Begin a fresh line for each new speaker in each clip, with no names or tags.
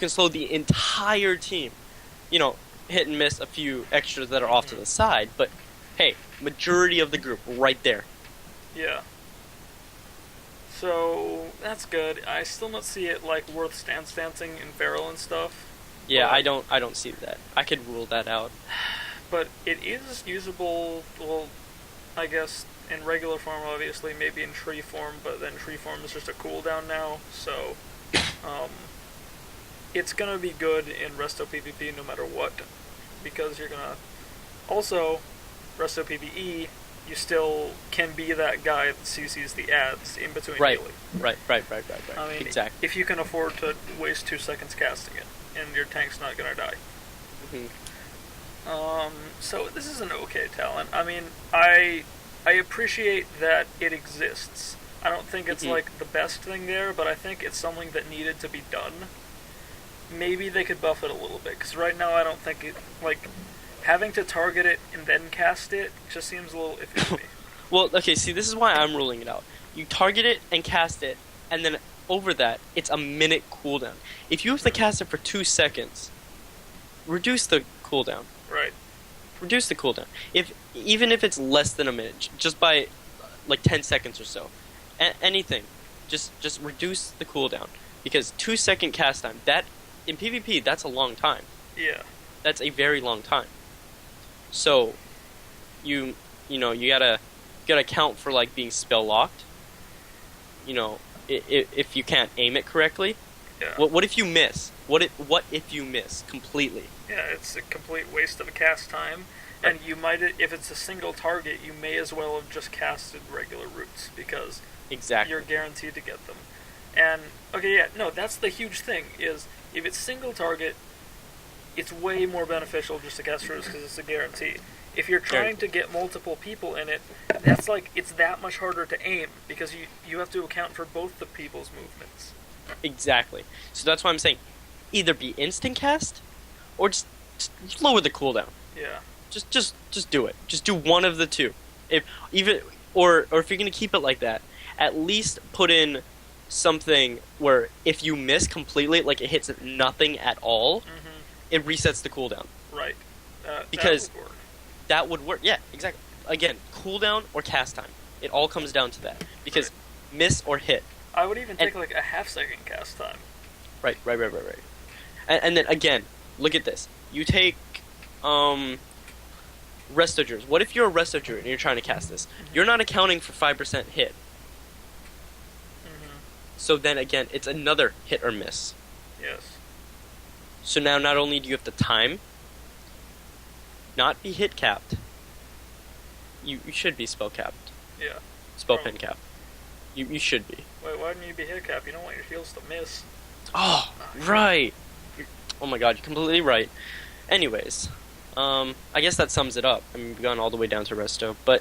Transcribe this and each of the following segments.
slow the entire team. You know, hit and miss a few extras that are off to the side, but hey, majority of the group right there.
Yeah. So that's good. I still don't see it like worth stance dancing in Feral and stuff.
Yeah,
but,
I don't see that. I could rule that out.
But it is usable. Well, I guess in regular form, obviously, maybe in tree form, but then tree form is just a cooldown now. So, it's gonna be good in Resto PvP no matter what, because you're gonna also Resto PvE. You still can be that guy that CCs the ads in between healing.
Right.
I mean,
exactly.
if you can afford to waste 2 seconds casting it, and your tank's not gonna die. So this is an okay talent. I mean, I appreciate that it exists. I don't think it's like the best thing there, but I think it's something that needed to be done. Maybe they could buff it a little bit, because right now I don't think it, like, having to target it and then cast it just seems a little iffy to me.
Well, okay, see, this is why I'm ruling it out. You target it and cast it, and then over that, it's a minute cooldown. If you have to cast it for 2 seconds, reduce the cooldown.
Right.
Reduce the cooldown. Even if it's less than a minute, just by like 10 seconds or so. Anything. Just reduce the cooldown. Because 2 second cast time, that in PvP, that's a long time.
Yeah.
That's a very long time. So you gotta account for like being spell locked. You know, if you can't aim it correctly.
Yeah.
What if you miss? What if you miss completely?
Yeah, it's a complete waste of cast time, and you might, if it's a single target, you may as well have just casted regular roots, because you're guaranteed to get them. And, okay, yeah, no, that's the huge thing, is if it's single target, it's way more beneficial just to cast roots, because it's a guarantee. If you're trying to get multiple people in it, that's like, it's that much harder to aim, because you have to account for both the people's movements.
Exactly. So that's why I'm saying, either be instant cast, or just lower the cooldown.
Yeah.
Just do it. Just do one of the two. If you're gonna keep it like that, at least put in something where if you miss completely, like it hits nothing at all, it resets the cooldown.
Right.
Because
that would work.
Yeah, exactly. Again, cooldown or cast time. It all comes down to that. Because miss or hit.
I would even take like a half-second cast time.
Right. And then again, look at this. You take Resto Druid. What if you're a Resto Druid and you're trying to cast this? You're not accounting for 5% hit. So then again, it's another hit or miss.
Yes.
So now not only do you have to time, not be hit capped. You should be spell capped.
Yeah.
Spell pin capped. You should be.
Wait, why didn't you be hit capped? You don't want your heals to miss.
Oh, right. Oh my god, you're completely right. Anyways, I guess that sums it up. I mean, we've gone all the way down to Resto, but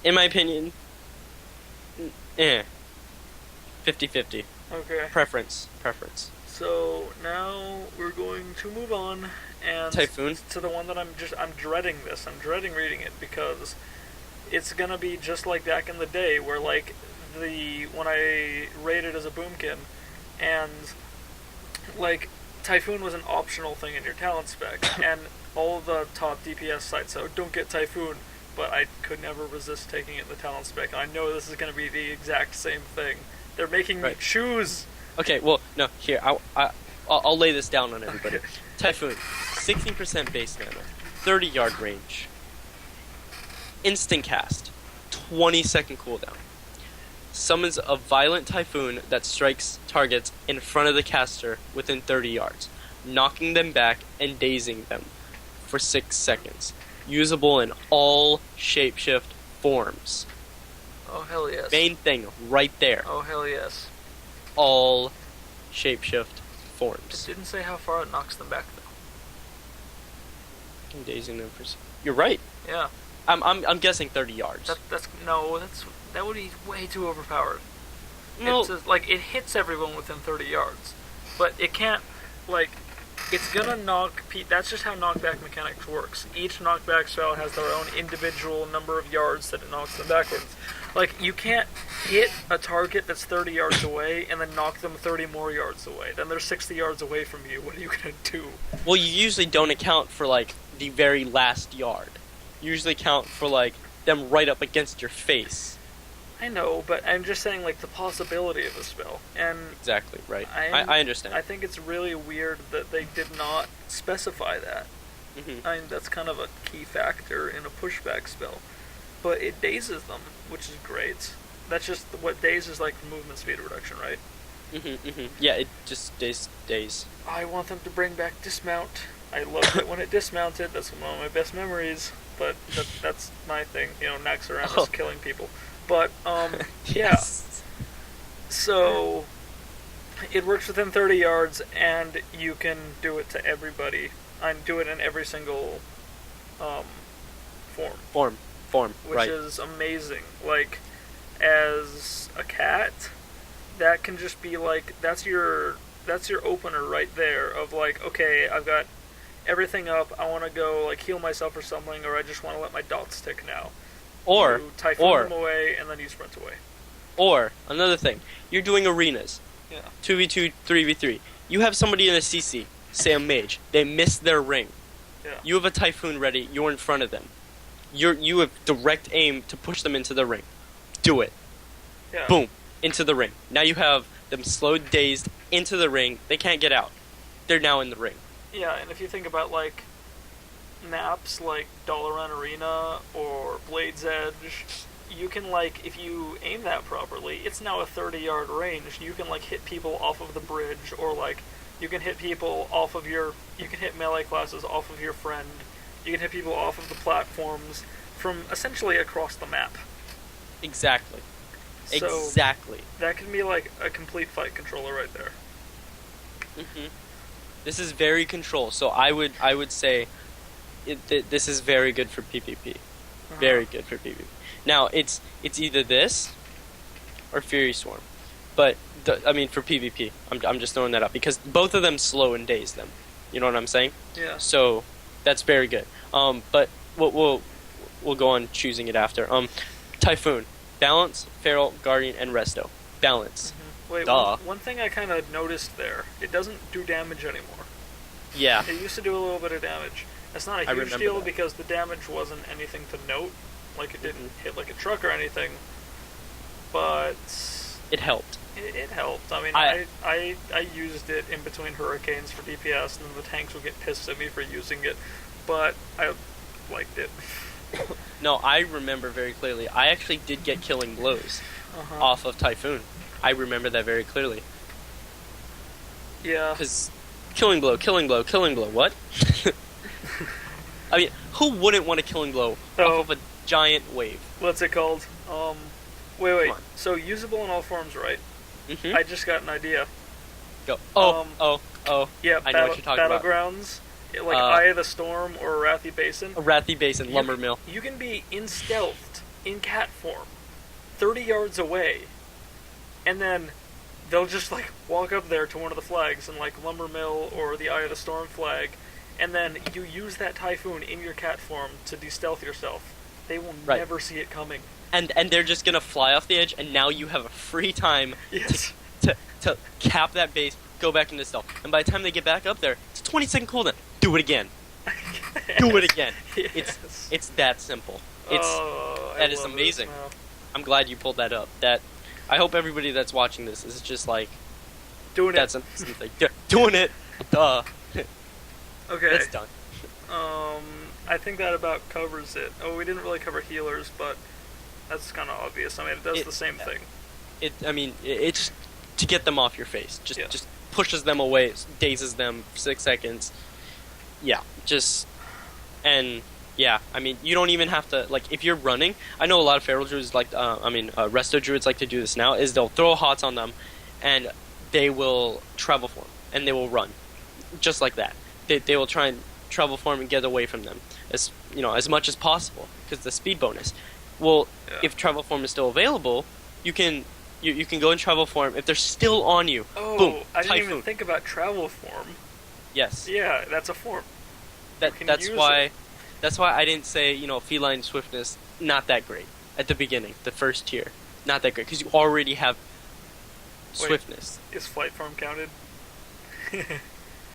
in my opinion, 50-50.
Okay.
Preference.
So now we're going to move on and
Typhoon?
to the one that I'm dreading this. I'm dreading reading it because it's gonna be just like back in the day where like when I rated as a boomkin and like Typhoon was an optional thing in your talent spec and all the top DPS sites said, don't get Typhoon, but I could never resist taking it in the talent spec, and I know this is going to be the exact same thing. They're making me choose.
Okay, well, no, here, I'll lay this down on everybody. Okay. Typhoon, 60% base mana, 30-yard range, instant cast, 20-second cooldown. Summons a violent typhoon that strikes targets in front of the caster within 30 yards, knocking them back and dazing them for 6 seconds. Usable in all shapeshift forms.
Oh, hell yes.
Main thing, right there.
Oh, hell yes.
All shapeshift forms.
It didn't say how far it knocks them back, though.
And dazing them for... You're right.
Yeah.
I'm guessing 30 yards.
That would be way too overpowered.
No.
It hits everyone within 30 yards, but it can't, like, it's gonna knock. That's just how knockback mechanics works. Each knockback spell has their own individual number of yards that it knocks them backwards. Like, you can't hit a target that's 30 yards away and then knock them 30 more yards away. Then they're 60 yards away from you. What are you gonna do?
Well, you usually don't account for, like, the very last yard. You usually count for, like, them right up against your face.
I know, but I'm just saying, like, the possibility of a spell. And
exactly, right. I understand.
I think it's really weird that they did not specify that.
Mm-hmm.
I mean, that's kind of a key factor in a pushback spell. But it dazes them, which is great. That's just what dazes, like, movement speed reduction, right?
Mm-hmm, mm-hmm. Yeah, it just daze.
I want them to bring back dismount. I loved it when it dismounted. That's one of my best memories. But that's my thing, Naxxramas killing people. But,
yes.
Yeah. So, it works within 30 yards, and you can do it to everybody. And do it in every single form. Which
right.
is amazing. Like, as a cat, that can just be like, that's your opener right there of like, okay, I've got everything up, I want to go like heal myself or something, or I just want to let my dots tick now.
Or
you typhoon them away, and then you sprint away.
Or, another thing, you're doing arenas.
Yeah.
2v2, 3v3. You have somebody in a CC, say a mage, they miss their ring.
Yeah.
You have a typhoon ready, you're in front of them. You have direct aim to push them into the ring. Do it.
Yeah.
Boom. Into the ring. Now you have them slowed, dazed, into the ring. They can't get out. They're now in the ring.
Yeah, and if you think about, like, maps like Dalaran Arena or Blade's Edge, you can, like, if you aim that properly, it's now a 30-yard range. You can, like, hit people off of the bridge, or, like, you can hit people off of you can hit melee classes off of your friend. You can hit people off of the platforms from essentially across the map.
Exactly.
So
exactly.
That can be like a complete fight controller right there.
Mm-hmm. This is very control. So I would say this is very good for PvP. Uh-huh. Very good for PvP. Now it's either this or Fury Swarm, but for PvP, I'm just throwing that up because both of them slow and daze them. You know what I'm saying?
Yeah.
So that's very good. But we'll go on choosing it after. Typhoon, balance, feral, guardian, and resto. Balance.
Mm-hmm. Wait,
Duh.
One thing I kind of noticed there, it doesn't do damage anymore.
Yeah.
It used to do a little bit of damage. That's not a huge deal because the damage wasn't anything to note. Like, it didn't hit like a truck or anything. But
it helped.
It helped. I mean, I used it in between hurricanes for DPS, and then the tanks would get pissed at me for using it. But I liked it.
No, I remember very clearly. I actually did get killing blows off of Typhoon. I remember that very clearly.
Yeah.
Because killing blow, what? I mean, who wouldn't want a killing blow off of a giant wave?
What's it called? Wait. So usable in all forms, right?
Mm-hmm.
I just got an idea.
Go.
Yeah,
I know what you're talking about.
Battlegrounds, like Eye of the Storm or Arathi Basin.
Arathi Basin, Lumber Mill.
You can be in-stealthed, in cat form, 30 yards away, and then they'll just, like, walk up there to one of the flags in, like, Lumber Mill or the Eye of the Storm flag, and then you use that Typhoon in your cat form to de-stealth yourself. They will never see it coming. And
they're just gonna fly off the edge, and now you have a free time to cap that base, go back into stealth. And by the time they get back up there, it's a 20-second cooldown. Do it again. Do it again.
Yes.
It's that simple. That is amazing. I'm glad you pulled that up. I hope everybody that's watching this is just like
doing
it. Doing it. Duh.
Okay.
It's done.
I think that about covers it. Oh, we didn't really cover healers, but that's kind of obvious. I mean, it does the same thing.
It's to get them off your face. Just pushes them away, dazes them 6 seconds. Yeah, I mean, you don't even have to, like, if you're running, I know a lot of feral druids resto druids like to do this now, is they'll throw hots on them, and they will travel form, and they will run. Just like that. They will try and travel form and get away from them, as much as possible, because the speed bonus. Well, if travel form is still available, you can go in travel form. If they're still on you, boom,
I didn't
Typhoon.
even think about travel form.
Yes.
Yeah, that's a form.
That's why I didn't say, feline swiftness not that great at the beginning, the first tier. Not that great because you already have swiftness.
Is flight form counted?